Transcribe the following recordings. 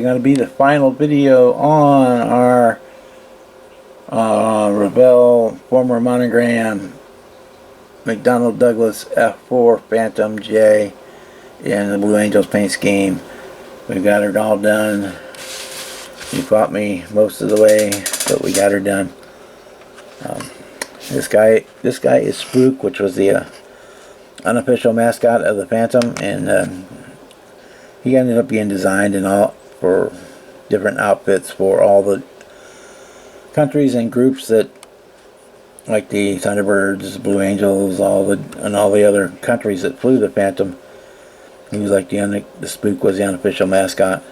going to be the final video on our Revell former monogram McDonnell Douglas F4 Phantom J in the Blue Angels paint scheme. We've got her all done. She fought me most of the way, but we got her done. This guy is Spook, which was the unofficial mascot of the Phantom, and he ended up being designed and all for different outfits for all the countries and groups that, like the Thunderbirds, Blue Angels, and all the other countries that flew the Phantom. He was like the Spook was the unofficial mascot,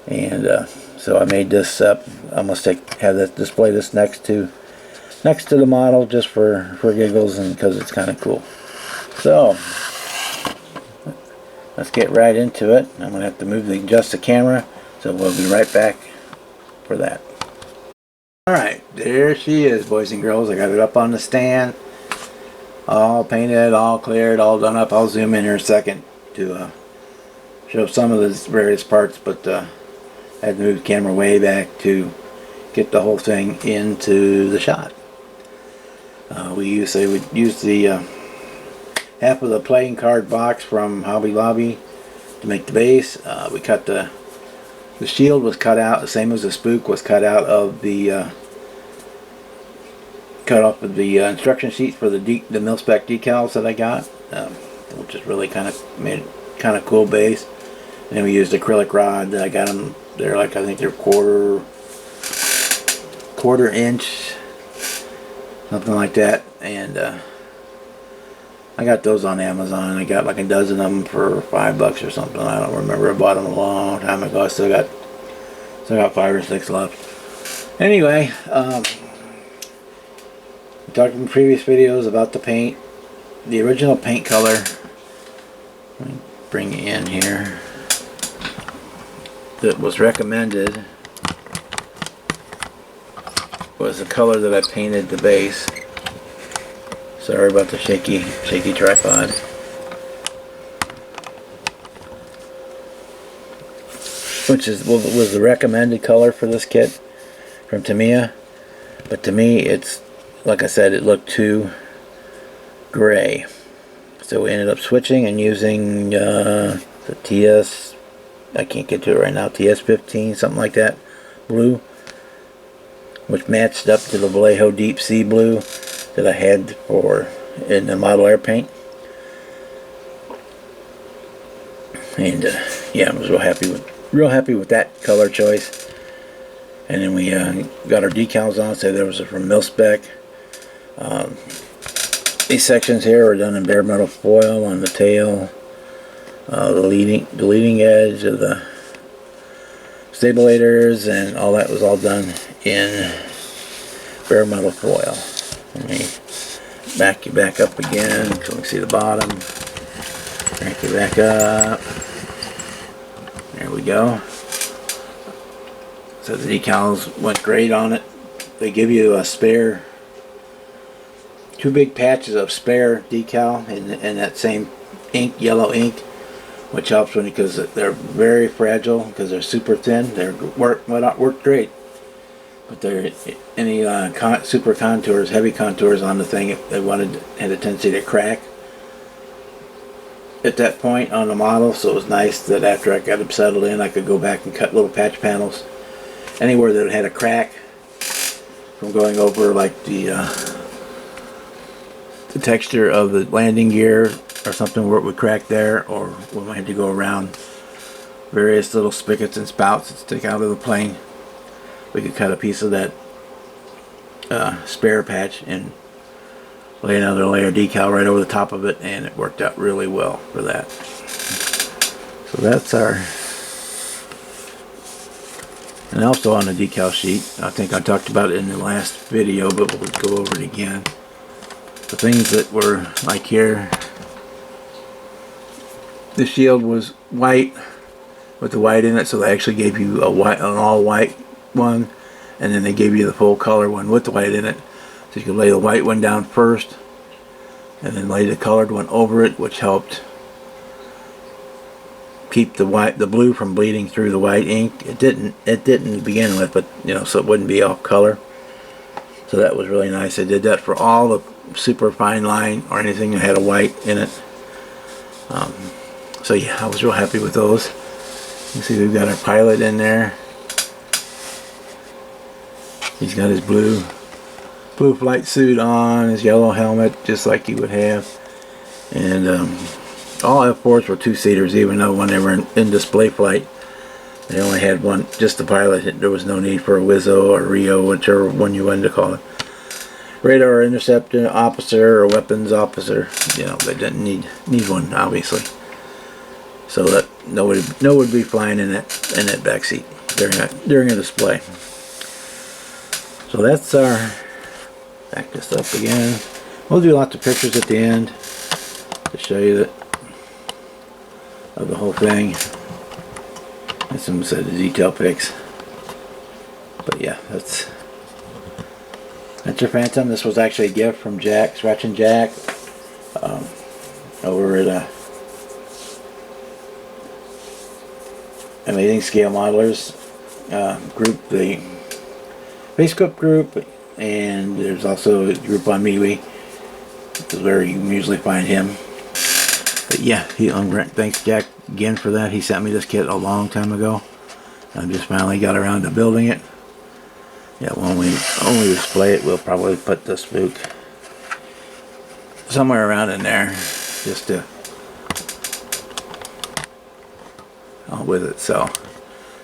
and so I made this up. I'm gonna display this next to the model just for giggles and because it's kind of cool. So let's get right into it. I'm gonna have to adjust the camera, so we'll be right back for that. Alright, there she is, boys and girls. I got it up on the stand, all painted, all cleared, all done up. I'll zoom in here a second to show some of the various parts, but I had to move the camera way back to get the whole thing into the shot. We would use the half of the playing card box from Hobby Lobby to make the base. We cut the shield was cut out, the same as the Spook was cut out of the cut off of the instruction sheet for the mil-spec decals that I got, which is really kind of made it kind of cool base. And then we used acrylic rod. I got them. They're like, I think they're quarter inch, something like that. And I got those on Amazon. I got like a dozen of them for $5 or something. I don't remember. I bought them a long time ago. I still got 5 or 6 left. Anyway, we talked in previous videos about the paint. The original paint color, let me bring it in here, that was recommended was the color that I painted the base. Sorry about the shaky tripod. Which was the recommended color for this kit from Tamiya, but to me, it's, like I said, it looked too gray, so we ended up switching and using the TS, I can't get to it right now, TS15, something like that, blue, which matched up to the Vallejo Deep Sea blue that I had in the model air paint. And yeah, I was real happy with that color choice. And then we got our decals on, so there was from mil-spec. These sections here are done in bare metal foil on the tail, the leading edge of the stabilators, and all that was all done in bare metal foil. Let me back you back up again so we can see the bottom. Crank you back up. There we go. So the decals went great on it. They give you a spare, 2 big patches of spare decal in that same ink, yellow ink, which helps because they're very fragile because they're super thin. They work great, but they're any super contours, heavy contours on the thing, if they had a tendency to crack at that point on the model. So it was nice that after I got them settled in, I could go back and cut little patch panels anywhere that had a crack from going over, like the texture of the landing gear or something where it would crack there, or when I had to go around various little spigots and spouts that stick out of the plane. We could cut a piece of that spare patch and lay another layer of decal right over the top of it, and it worked out really well for that. So that's our, and also on the decal sheet, I think I talked about it in the last video, but we'll go over it again. The things that were like here, the shield was white with the white in it, so they actually gave you an all white one, and then they gave you the full color one with the white in it, so you could lay the white one down first and then lay the colored one over it, which helped keep the blue from bleeding through the white ink. It didn't to begin with, but you know, so it wouldn't be off color. So that was really nice. I did that for all the super fine line or anything that had a white in it. So yeah, I was real happy with those. You see we've got our pilot in there. He's got his blue flight suit on, his yellow helmet, just like he would have. And all F4s were two-seaters, even though when they were in display flight, they only had one, just the pilot. There was no need for a Wizzo or Rio, whichever one you wanted to call it. Radar interceptor officer or weapons officer, you know, they didn't need one, obviously. So that nobody would be flying in that back seat during a display. So that's our, back this up again. We'll do lots of pictures at the end to show you that of the whole thing. And some said the detail pics. But yeah, that's your Phantom. This was actually a gift from Jack, Scratch and Jack, over at Amazing Scale Modelers group, the Facebook group, and there's also a group on MeWe. This is where you can usually find him. But yeah, thanks Jack again for that. He sent me this kit a long time ago. I just finally got around to building it. Yeah, when we display it, we'll probably put the spook somewhere around in there, just to with it. So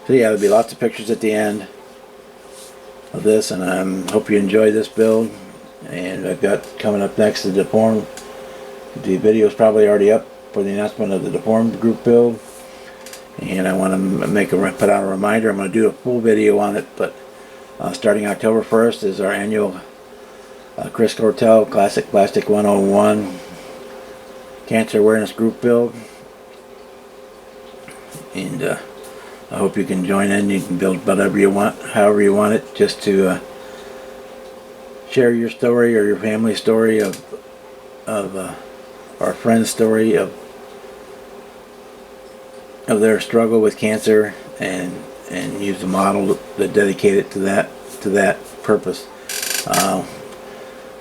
yeah, there'll be lots of pictures at the end of this, and I hope you enjoy this build. And I've got coming up next the deformed. The video is probably already up for the announcement of the deformed group build, and I want to put out a reminder. I'm going to do a full video on it, but starting October 1st is our annual Chris Cortell Classic Plastic 101 Cancer Awareness Group build, and I hope you can join in. You can build whatever you want, however you want it, just to share your story or your family story of our friend's story of their struggle with cancer, and use the model that dedicate it to that purpose.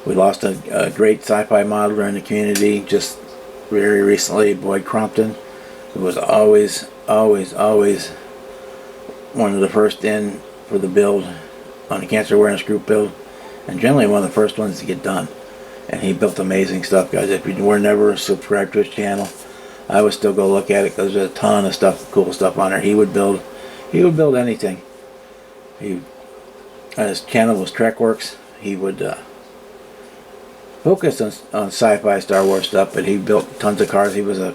We lost a great sci-fi modeler in the community just very recently, Boyd Crompton, who was always one of the first in for the build on the Cancer Awareness Group build, and generally one of the first ones to get done. And he built amazing stuff, guys. If you were never subscribed to his channel, I would still go look at it, because there's a ton of stuff, cool stuff on there. He would build anything. His channel was Trekworks. He would focus on sci-fi Star Wars stuff, but he built tons of cars. He was a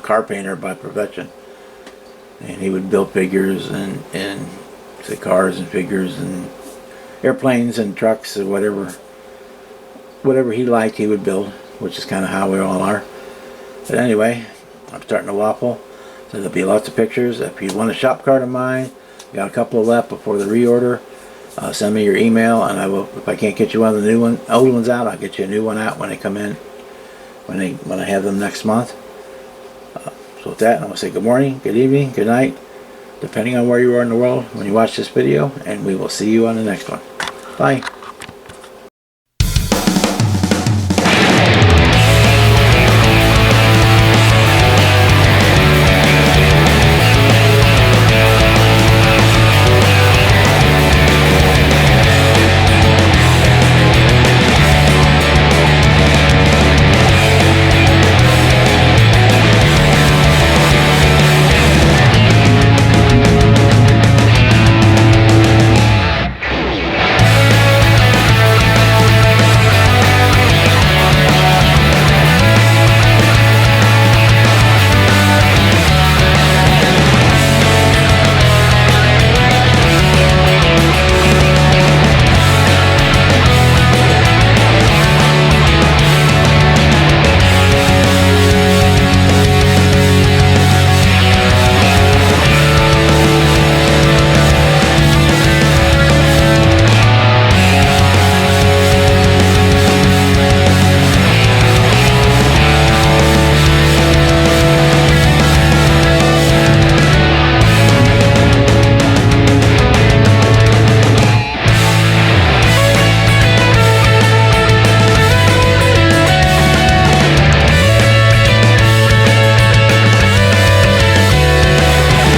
car painter by profession, and he would build figures and say cars and figures and airplanes and trucks and whatever he liked, he would build, which is kind of how we all are. But anyway, I'm starting to waffle, so there'll be lots of pictures. If you want a shop card of mine, got a couple left before the reorder. Send me your email, and I will. If I can't get you one of the old ones out, I'll get you a new one out when they come in, when I have them next month. So with that, I'm going to say good morning, good evening, good night, depending on where you are in the world when you watch this video, and we will see you on the next one. Bye.